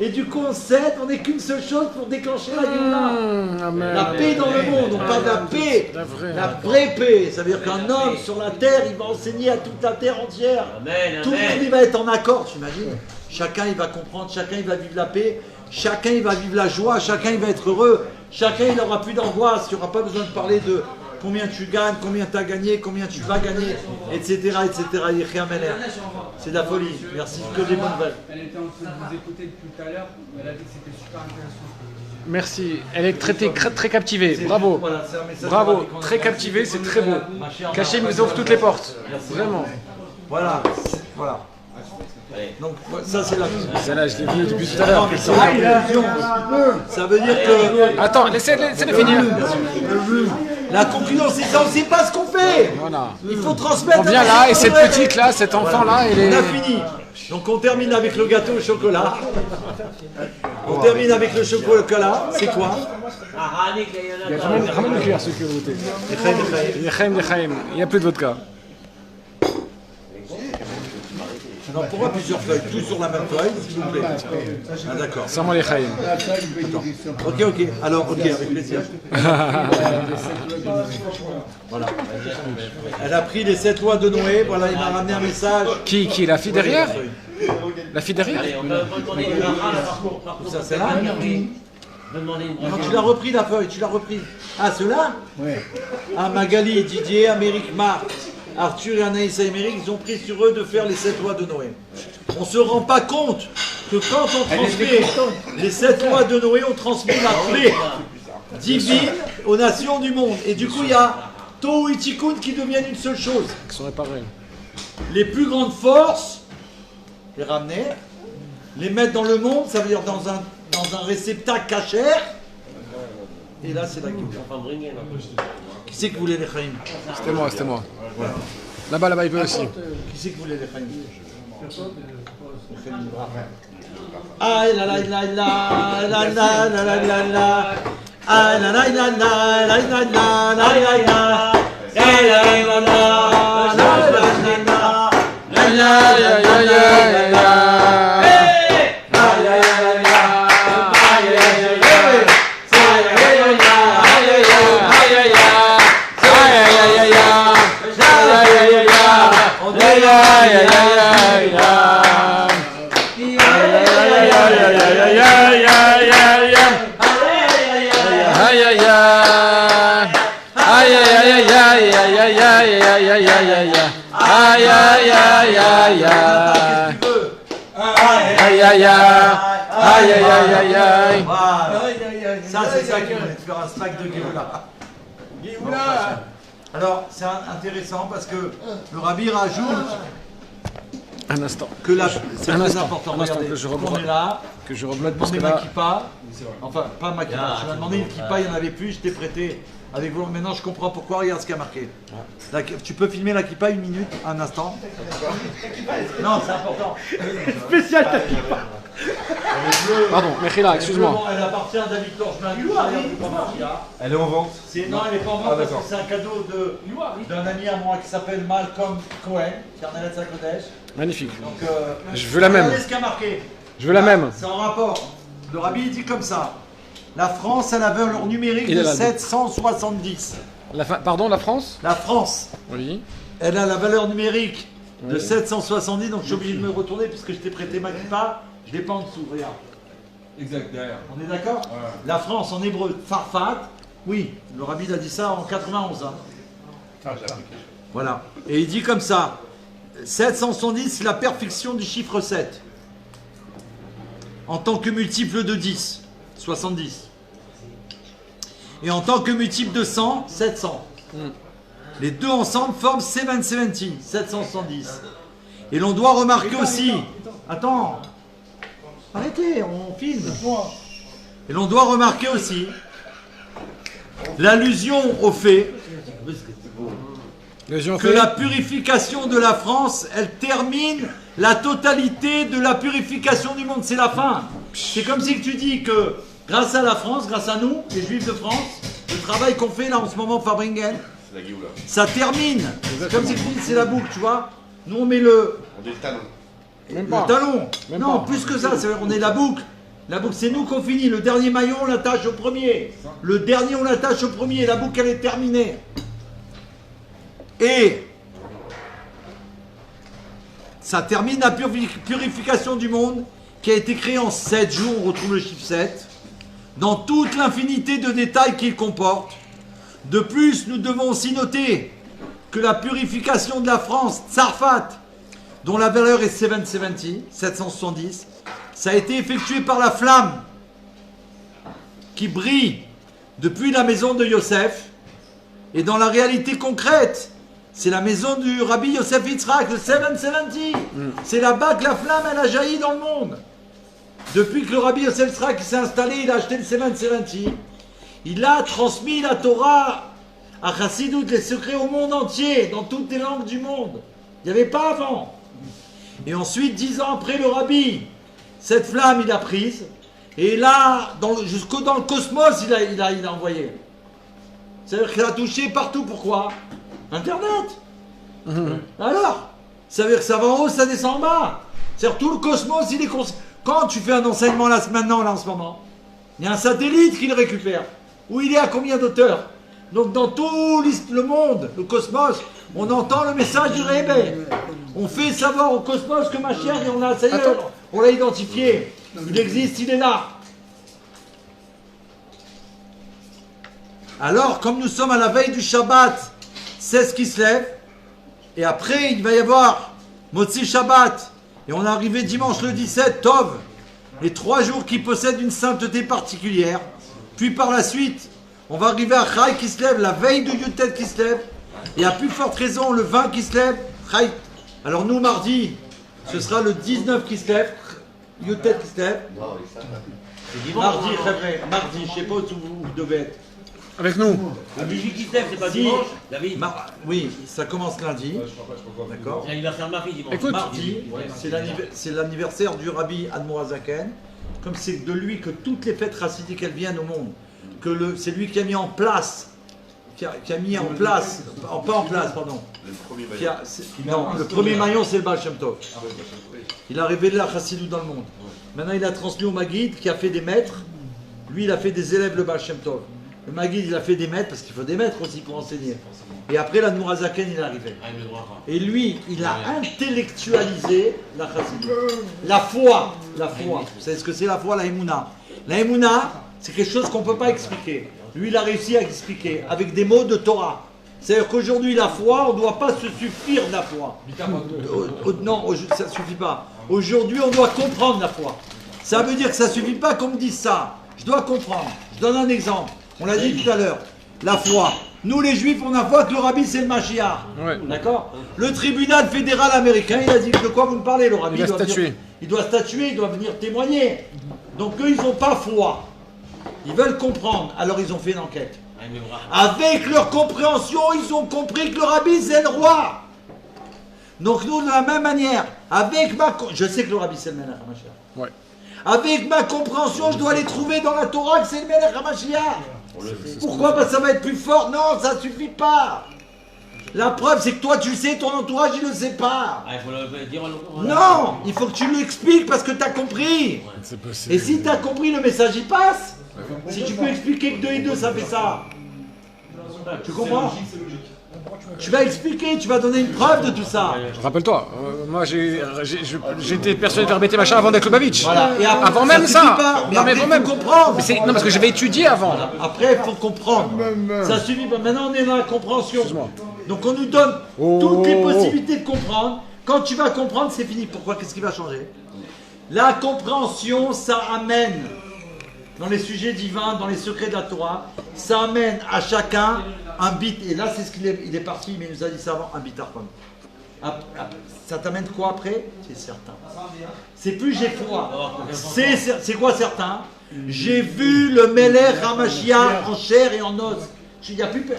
Et du coup, on s'aide, on n'est qu'une seule chose pour déclencher la Géoula. La paix dans le monde, on parle de la paix, la vraie paix. Ça veut dire qu'un homme sur la terre, il va enseigner à toute la terre entière. Tout le monde, il va être en accord, tu imagines? Chacun, il va comprendre, chacun, il va vivre la paix, chacun, il va vivre la joie, chacun, il va être heureux. Chacun, il n'aura plus d'angoisse, il n'y aura pas besoin de parler de combien tu gagnes, combien tu as gagné, combien tu vas gagner, etc. etc. C'est de la folie. Merci, que des bonnes nouvelles. Elle était en train de vous écouter depuis tout à l'heure, elle a dit que c'était super intéressant. Merci, elle est très captivée, bravo. Voilà, c'est un message Bravo, très captivée, c'est très beau. Kachim nous ouvre toutes les portes, vraiment. Voilà, voilà. Donc ça c'est la Celle-là, je l'ai vue depuis tout à l'heure. Ça veut dire que... Attends, laissez-les finir. La conclusion, c'est ça, on ne sait pas ce qu'on fait. Voilà. Il faut transmettre... On vient là, et cette petite-là, cet enfant-là, elle est... On a fini. Donc on termine avec le gâteau au chocolat. On termine avec le chocolat. C'est quoi? Ramène le cuillère, ceux qui ont voté. Il n'y a plus de vodka. Non, pourquoi plusieurs feuilles? Tout sur la même feuille, s'il vous plaît. Ah d'accord. Sans moi les chaim. Ok. Alors, ok, avec plaisir. Voilà. Elle a pris les 7 lois de Noé. Voilà, il m'a ramené un message. Qui la fille derrière? La fille derrière? Ça, c'est là? Non, tu l'as repris la feuille, tu l'as repris. Ah, ceux-là? Oui. Ah, Magali, Didier, Amérique, Marc, Arthur et Anaïs et Amérique, ils ont pris sur eux de faire les 7 lois de Noé. On ne se rend pas compte que quand on transmet les 7 lois de Noé, on transmet la paix divine aux nations du monde. Et du coup, il y a Tohu et Tikkun qui deviennent une seule chose. Qui sont réparés. Les plus grandes forces, les ramener, les mettre dans le monde, ça veut dire dans un réceptacle cachère, et là c'est la Géoula. Qui c'est que voulait les Chaim? C'était moi, c'était moi. Là-bas, il peut aussi. Qui c'est que voulait les Chaim? Ah la la la la la la la la la la. Ah la la la la la la la la la la. La la la la la la la la. Ça, c'est ça qui va faire un smack de Géoula. Géoula. Alors, c'est intéressant parce que le Rabbi rajoute un instant. Que là, c'est très important. Un instant Regardez, que je on est là. Que je rebloque parce que ma là... kippa. Enfin, pas ma kippa. Je m'ai demandé une kippa, il n'y en avait plus, je t'ai prêté avec vous. Maintenant, je comprends pourquoi. Regarde ce qu'il y a marqué. Tu peux filmer la kippa une minute, un instant? Non, c'est important. Spécial ta kippa. Pardon, Mechila, excuse-moi. Elle appartient à David Torchman. Elle est en vente? Non, elle n'est pas en vente parce que c'est un cadeau d'un ami à moi qui s'appelle Malcolm Cohen, qui est en Eretz HaKodesh. Magnifique. Donc, je veux la même. Regardez ce qu'il y a marqué. Je veux la même. C'est en rapport. Le Rabbi dit comme ça. La France a la valeur numérique de 770. Pardon, la France? La France. Oui. Elle a la valeur numérique de 770, donc je suis obligé de me retourner puisque je t'ai prêté ma kippa. Je l'ai pas en dessous, regarde. Exact, derrière. On est d'accord? Ouais. La France en hébreu, Farfat. Oui, le Rabbi a dit ça en 91. Hein. Ah, j'ai appliqué. Voilà. Et il dit comme ça. 770, c'est la perfection du chiffre 7. En tant que multiple de 10, 70. Et en tant que multiple de 100, 700. Les deux ensemble forment 770, 770. Et l'on doit remarquer aussi... Attends. Arrêtez, on filme. Et l'on doit remarquer aussi l'allusion au fait que la purification de la France, elle termine la totalité de la purification du monde. C'est la fin. C'est comme si tu dis que grâce à la France, grâce à nous, les Juifs de France, le travail qu'on fait là en ce moment, Fabringen, ça termine. C'est comme si tu dis c'est la boucle, tu vois. Nous on met le... On dit le talon. Même pas. Le talon. Même Non, pas. plus que ça, on est la boucle. La boucle, c'est nous qu'on finit. Le dernier maillon, on l'attache au premier. Le dernier, on l'attache au premier. La boucle, elle est terminée. Et ça termine la purification du monde qui a été créée en 7 jours. On retrouve le chiffre 7. Dans toute l'infinité de détails qu'il comporte. De plus, nous devons aussi noter que la purification de la France, Tsarfat, dont la valeur est 770, ça a été effectué par la flamme qui brille depuis la maison de Yosef. Et dans la réalité concrète, c'est la maison du Rabbi Yosef Yitzhak, le 770. C'est là-bas que la flamme, elle a jailli dans le monde. Depuis que le Rabbi Yosef Yitzhak s'est installé, il a acheté le 770. Il a transmis la Torah à Chassidut, les secrets au monde entier, dans toutes les langues du monde. Il n'y avait pas avant. Et ensuite, 10 ans après le Rabbi, cette flamme, il a prise. Et là, jusqu'au dans le cosmos, il a envoyé. C'est-à-dire qu'il a touché partout. Pourquoi? Internet. Alors, ça veut dire que ça va en haut, ça descend en bas. C'est-à-dire tout le cosmos, il est... Quand tu fais un enseignement là, maintenant, là, en ce moment, il y a un satellite qui le récupère. Où il est à combien d'auteur? Donc dans tout le monde, le cosmos, on entend le message du Rebbe. On fait savoir au cosmos que Mashiach, ça y est, on l'a identifié. Il existe, il est là. Alors, comme nous sommes à la veille du Shabbat, c'est ce qui se lève. Et après, il va y avoir Motzi Shabbat. Et on est arrivé dimanche le 17, Tov. Les 3 jours qui possèdent une sainteté particulière. Puis par la suite, on va arriver à Chai qui se lève, la veille de Yutet qui se lève. Et à plus forte raison, le 20 qui se lève, Chai. Alors nous, mardi, ce sera le 19 qui se lève. Yutet Kislev. Mardi, mardi, je ne sais pas où vous devez être. Avec nous. Le 18 Kislev, c'est pas dimanche, David? Oui, ça commence lundi. D'accord. C'est l'anniversaire de ma fille dimanche. Écoute. Mardi, c'est l'anniversaire du Rabbi Admorazaken. Comme c'est de lui que toutes les fêtes chassidiques elles viennent au monde. C'est lui qui a mis en place. Qui a mis en place. Pas en place, pardon. Le premier maillon, c'est le Baal Shem Tov. Il a révélé la chassidou dans le monde. Maintenant, il a transmis au Maguid qui a fait des maîtres. Lui, il a fait des élèves le Baal Shem Tov. Le Maguid, il a fait des maîtres parce qu'il faut des maîtres aussi pour enseigner. Et après, l'Admorazaken, il est arrivé. Et lui, il a intellectualisé la chassidou. La foi. Vous savez ce que c'est la foi, la Emouna. La Emouna, c'est quelque chose qu'on ne peut pas expliquer. Lui, il a réussi à expliquer avec des mots de Torah. C'est-à-dire qu'aujourd'hui, la foi, on ne doit pas se suffire de la foi. Non, ça ne suffit pas. Aujourd'hui, on doit comprendre la foi. Ça veut dire que ça ne suffit pas qu'on me dise ça. Je dois comprendre. Je donne un exemple. On l'a dit tout à l'heure. La foi. Nous, les Juifs, on a foi que le Rabbi, c'est le Mashiach. Ouais. D'accord. Le tribunal fédéral américain, il a dit de quoi vous me parlez, le Rabbi. Il doit statuer. Il doit statuer, il doit venir témoigner. Donc eux, ils n'ont pas foi. Ils veulent comprendre. Alors ils ont fait une enquête. Avec leur compréhension, ils ont compris que le Rabbi, c'est le roi. Donc nous, de la même manière, je sais que le Rabbi, c'est le Melech HaMashiach. Ouais. Avec ma compréhension, je dois les trouver dans la Torah que c'est le Melech HaMashiach. Pourquoi? Parce que ça va être plus fort. Non, ça ne suffit pas. La preuve, c'est que toi, tu le sais, ton entourage, il ne le sait pas. Il faut le dire. Non, il faut que tu lui expliques parce que tu as compris. C'est possible. Et si tu as compris, le message, il passe. Si tu peux expliquer que 2 et 2, ça fait ça. Tu comprends? Tu vas expliquer, tu vas donner une preuve de tout ça. Rappelle-toi, moi j'étais persuadé de répéter machin avant d'être Lubavitch. Voilà. Et après, Avant même suffit ça. pas. Mais Non mais après, avant même. faut comprendre. Non parce que j'avais étudié avant. Après, il faut comprendre. Ça suffit pas. Maintenant, on est dans la compréhension. Excuse-moi. Donc, on nous donne toutes les possibilités de comprendre. Quand tu vas comprendre, c'est fini. Pourquoi? Qu'est-ce qui va changer? La compréhension, ça amène, dans les sujets divins, dans les secrets de la Torah, ça amène à chacun un bit. Et là, c'est ce qu'il est, il est parti, mais il nous a dit ça avant, un bitarpon. Ça t'amène quoi après? C'est certain. C'est plus j'ai foi. C'est quoi certain? J'ai vu le Melech HaMashiach en chair et en os. Il n'y a plus peur.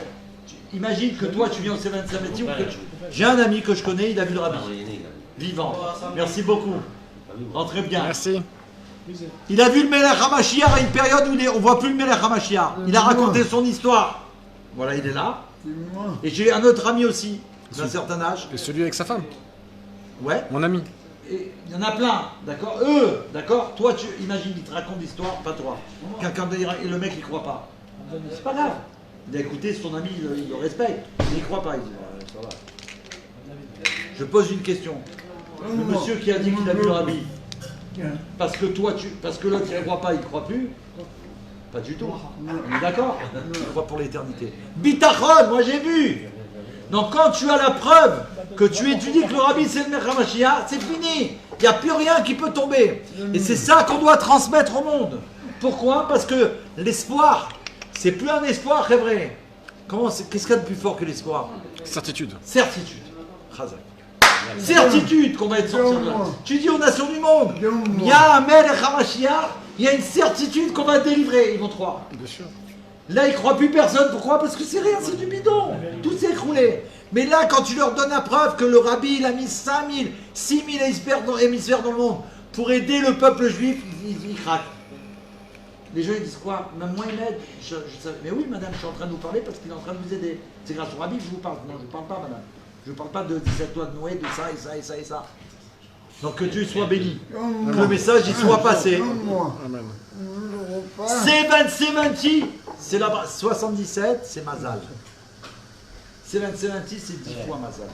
Imagine que toi, tu viens au 7-7 ou que j'ai un ami que je connais, il a vu le Rabbi. Vivant. Merci beaucoup. Rentrez bien. Merci. Il a vu le Melech HaMashiach à une période où on ne voit plus le Melech HaMashiach. Il a raconté son histoire. Voilà, il est là. Et j'ai un autre ami aussi, d'un certain âge. Et celui avec sa femme. Ouais. Mon ami. Et il y en a plein, d'accord? Eux, d'accord? Toi, imagine, il te raconte l'histoire, pas toi. Quelqu'un et le mec, il croit pas. C'est pas grave. Il a écouté son ami, il le respecte. Mais il croit pas. Il dit, ça va. Je pose une question. Le monsieur qui a dit qu'il a vu le Rabbi, parce que l'autre il ne croit pas, il ne croit plus. Pas du tout. On est d'accord? Il croit pour l'éternité. Bitachon, moi j'ai vu. Donc quand tu as la preuve que tu étudies que le Rabbi c'est le Melech HaMashiach, c'est fini. Il n'y a plus rien qui peut tomber. Et c'est ça qu'on doit transmettre au monde. Pourquoi? Parce que l'espoir, c'est plus un espoir, c'est vrai. Qu'est-ce qu'il y a de plus fort que l'espoir? Certitude. Certitude. Chazak. Certitude qu'on va être sorti de là. Tu dis aux nations du monde, il y a un Melech HaMashiach, il y a une certitude qu'on va délivrer. Ils vont te croire. Bien sûr. Là, ils ne croient plus personne. Pourquoi? Parce que c'est rien, c'est du bidon. Tout s'est écroulé. Mais là, quand tu leur donnes la preuve que le Rabbi, il a mis 5000, 6000 hémisphères dans le monde pour aider le peuple juif, ils craquent. Les gens ils disent quoi? Même moi, il m'aide. Mais oui, madame, je suis en train de vous parler parce qu'il est en train de vous aider. C'est grâce au Rabbi que je vous parle. Non, je ne parle pas, madame. Je ne parle pas de 17 lois de Noé, de ça et ça et ça et ça. Donc que Dieu soit béni. Que le message y soit passé. Amen. C20, c'est là-bas. 77, c'est Mazal. C20, c'est 10 fois Mazal.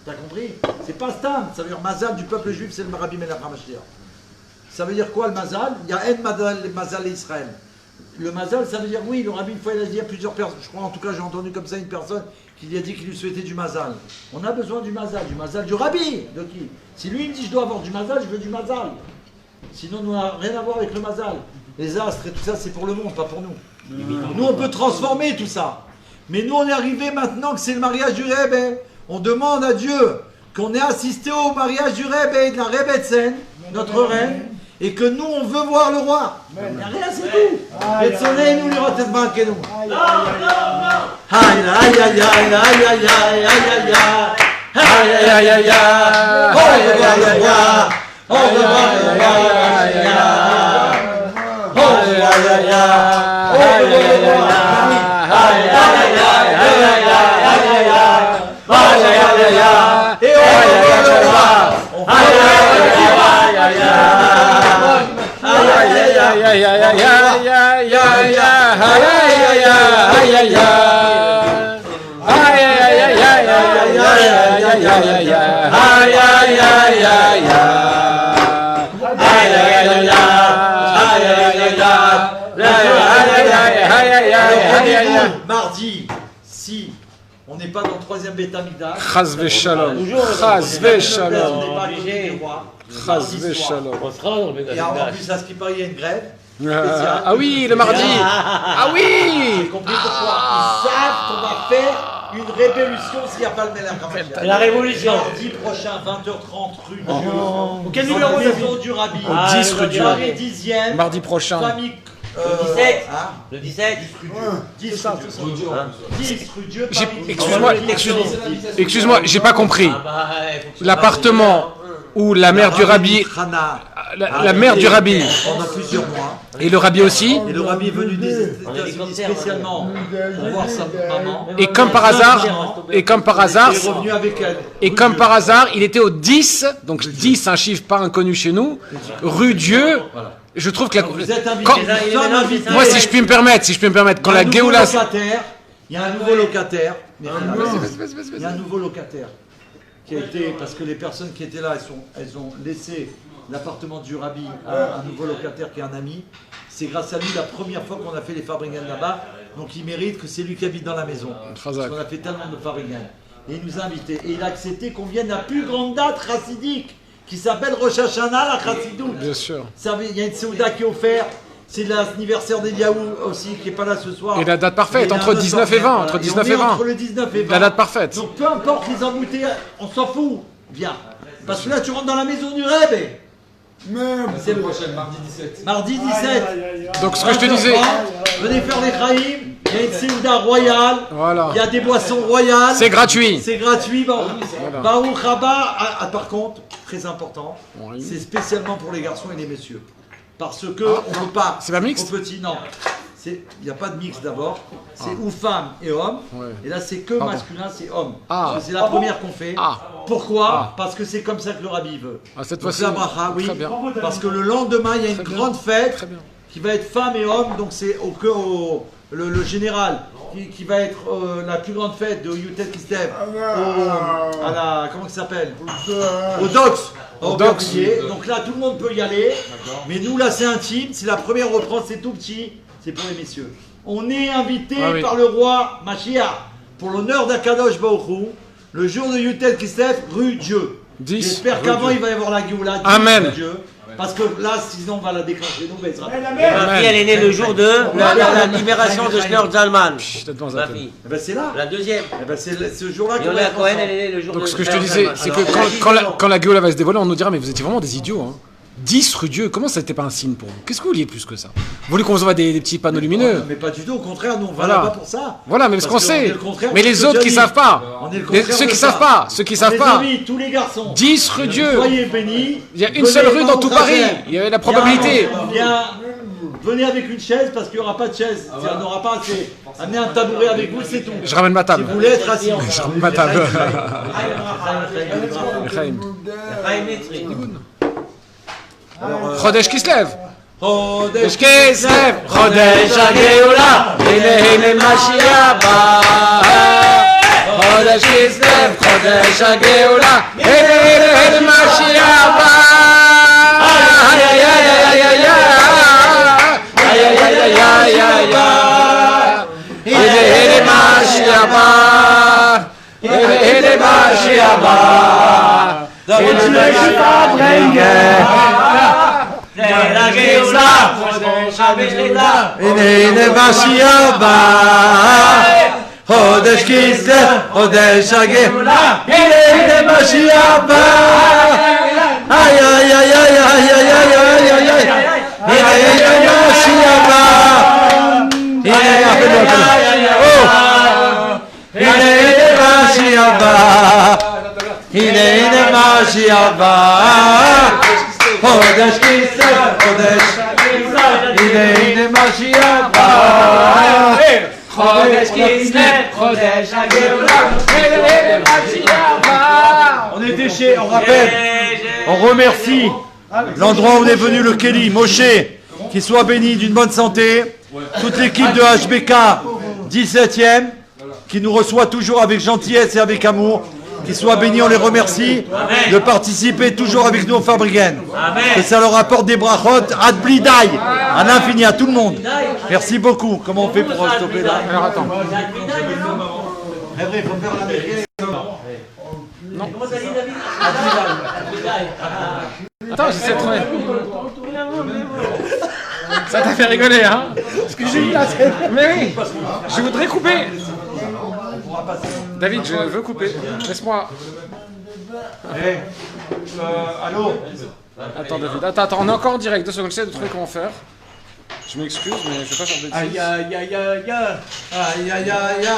T'as compris? C'est pas Stam. Ça veut dire Mazal du peuple juif, c'est le Rabbi Melech HaMashiach. Ça veut dire quoi le Mazal? Il y a un Mazal et Israël. Le Mazal, ça veut dire oui, le Rabbi, une fois, il a dit à plusieurs personnes. Je crois en tout cas, j'ai entendu comme ça une personne qui lui a dit qu'il lui souhaitait du Mazal. On a besoin du Mazal du Rabbi. De qui? Si lui il me dit je dois avoir du Mazal, je veux du Mazal. Sinon, nous n'avons rien à voir avec le Mazal. Les astres et tout ça, c'est pour le monde, pas pour nous. Nous, on peut transformer tout ça. Mais nous, on est arrivé maintenant que c'est le mariage du Rebbe. On demande à Dieu qu'on ait assisté au mariage du Rebbe et de la Rebbetzin, notre reine, et que nous on veut voir le roi. Il n'y a rien, c'est tout. Et sonner nous les rotes que nous. Aïe aïe aïe aïe aïe aïe aïe aïe aïe aïe aïe aïe aïe. On veut voir le roi. On veut voir le roi. On veut voir le roi. On veut voir le roi. Aïe aïe aïe aïe aïe aïe aïe aïe aïe. Aïe aïe aïe aïe. Et on veut voir le roi. Aïe aïe aïe aïe mardi, si on n'est pas dans le troisième Beth Amikdash, Chas v'shalom. Chas v'shalom. on n'est pas obligé de voir. Chas v'shalom. On sera dans le Et en plus, à ce qui paraît, il y a une grève. Ah oui, le mardi. Ah J'ai oui. compris pourquoi. Ils savent qu'on va faire une révolution s'il n'y a pas le Melech HaMashiach. La révolution. Mardi prochain, 20h30, rue Dieu. Quel Dans numéro la maison du Rabbi. Au 10 rue Dieu. Soirée 10e. Mardi prochain. Famille. Le 17. Hein, Le 17. 10 rue Dieu. 10 rue Dieu. J'ai- Famille. excuse-moi, excuse-moi, j'ai pas compris. Ah bah, faut que L'appartement où la mère du rabbi, Hana. la mère du rabbi Pendant plusieurs mois. et le rabbi aussi, Et le rabbi est venu des États-Unis spécialement pour voir sa maman. et comme par hasard, et comme par hasard, Il est revenu avec elle. et comme par hasard, il était au 10, donc 10, un chiffre pas inconnu chez nous, rue Dieu. Je trouve que la, Vous êtes invités. quand- Nous sommes invités. moi, si je puis me permettre, quand la Géoula, Il y a un nouveau locataire. Il y a un nouveau locataire qui a été, parce que les personnes qui étaient là, elles ont laissé l'appartement du rabbi à un nouveau locataire qui est un ami. C'est grâce à lui la première fois qu'on a fait les Fabringen là-bas. Donc il mérite que c'est lui qui habite dans la maison. Parce qu'on a fait tellement de Fabringen. Et il nous a invités. Et il a accepté qu'on vienne à la plus grande date chassidique qui s'appelle Rosh Hashanah, la Chassidoute. bien sûr. Il y a une Seouda qui est offerte. C'est l'anniversaire d'Eliaou aussi qui n'est pas là ce soir. Et la date parfaite, Il y a entre un autre 19 et 20, voilà. entre Et 19 on est et 20. Entre le 19 et 20. La date parfaite. Donc peu importe les embouteillages, on s'en fout. Viens. Parce que là tu rentres dans la maison du Rebbe. C'est le prochain, mardi 17. Mardi 17. Donc ce que je te disais, Venez faire les Chaïm. Il y a une Seouda royale. voilà, Il y a des boissons royales. c'est gratuit. C'est gratuit. Voilà. Baruch Haba. Par contre, très important, Oui. c'est spécialement pour les garçons et les messieurs. Parce que on ne peut pas. C'est pas mixte Aux petits, non. Il n'y a pas de mix d'abord. C'est ou femme et homme. Ouais. Et là, c'est que Pardon. masculin, c'est homme. Ah. C'est la première qu'on fait. Ah. Pourquoi Ah. Parce que c'est comme ça que le rabbi veut. Ah, cette Donc fois-ci. la bracha, oui. Très bien. Parce que le lendemain, il y a une Très bien. grande fête Très bien. qui va être femme et homme. Donc c'est le général qui va être la plus grande fête de Yutet Kislev à la comment ça s'appelle au Dox. Au Au Dox. Berbier. Donc là tout le monde peut y aller, mais nous là c'est intime, c'est la première reprendre, c'est tout petit, c'est pour les messieurs. On est invité Ah oui. par le roi Mashiach pour l'honneur d'Akadosh Baruch Hu, le jour de Yutet Kislev, rue Dieu. 10. J'espère rue qu'avant Dieu. il va y avoir la Géoula. Amen. rue Dieu, parce que là sinon on va la déclencher nous, Bezrat. Ma fille, elle est née le jour de la libération de Schneur Zalman. Chut, t'es devant Ma Zatel. fille. Eh ben c'est là. La deuxième. Eh ben c'est ce jour-là qu'on va Yolanda être Cohen, ensemble. elle est née le jour de Donc ce que je te Schneur disais, Zalman. c'est que Alors, quand la Géoula va se dévoiler, on nous dira mais vous étiez vraiment des idiots. Hein. 10 rue Dieu, comment ça n'était pas un signe pour vous? Qu'est-ce que vous vouliez plus que ça? Vous voulez qu'on vous envoie des petits panneaux lumineux? Mais pas du tout, au contraire, nous on va Voilà. là-bas pour ça. Voilà, mais ce qu'on Parce qu'on est sait. le contraire Mais de les ce que autres tu qui as dit. savent pas. On est le contraire Ceux qui de savent ça. pas. Ceux qui savent Les pas. amis, tous les garçons. 10 rue Dieu. Soyez bénis. Il y a une seule rue dans tout Paris. Il y avait la probabilité. Venez avec une chaise parce qu'il n'y aura pas de chaise. On n'aura pas assez. Amenez un tabouret avec vous, c'est tout. Je ramène ma Si table. vous voulez être assis. Je ramène ma table. Alors, Chaim Netri. Chodesh qui se lève. Chodesh Kislev, Chodesh HaGeula, הנה הנה משיח בא. חודש כסלו, חודש הגאולה, הנה הנה הנה משיח בא. איי איי איי איי איי איי איי איי איי איי איי. הנה הנה משיח בא. הנה הנה משיח בא. הנה משיח bringen. La Géoula. הנה הנה משיח בא. חודש כסלו, חודש הגאולה. הנה הנה משיח בא. איי איי איי איי איי איי איי איי Mashiach חודש כסלו, חודש הנה משיח בא. חודש כסלו, חודש הגאולה. On était chez, on rappelle, on remercie l'endroit où on est venu, le Kéli, Moshe, qu'il soit béni d'une bonne santé, toute l'équipe de HBK 17e, qui nous reçoit toujours avec gentillesse et avec amour, qu'il soit béni, on les remercie de participer toujours avec nous au Fabrigen. Que ça leur apporte des brachot, ad blidaï, à l'infini, à tout le monde. Merci beaucoup. Comment on fait pour stopper là? Alors attends. Il faut faire Non. Attends, j'essaie de trouver. Ça t'a fait rigoler, hein? Parce que j'ai eu la scène. Mais oui, je voudrais couper. David, je veux couper. Laisse-moi. allô? Attends, David. Attends, on est encore en direct. 2 secondes, j'essaie de trouver comment faire. Je m'excuse, mais je vais pas faire de bêtises. Aïe aïe aïe aïe aïe aïe aïe aïe.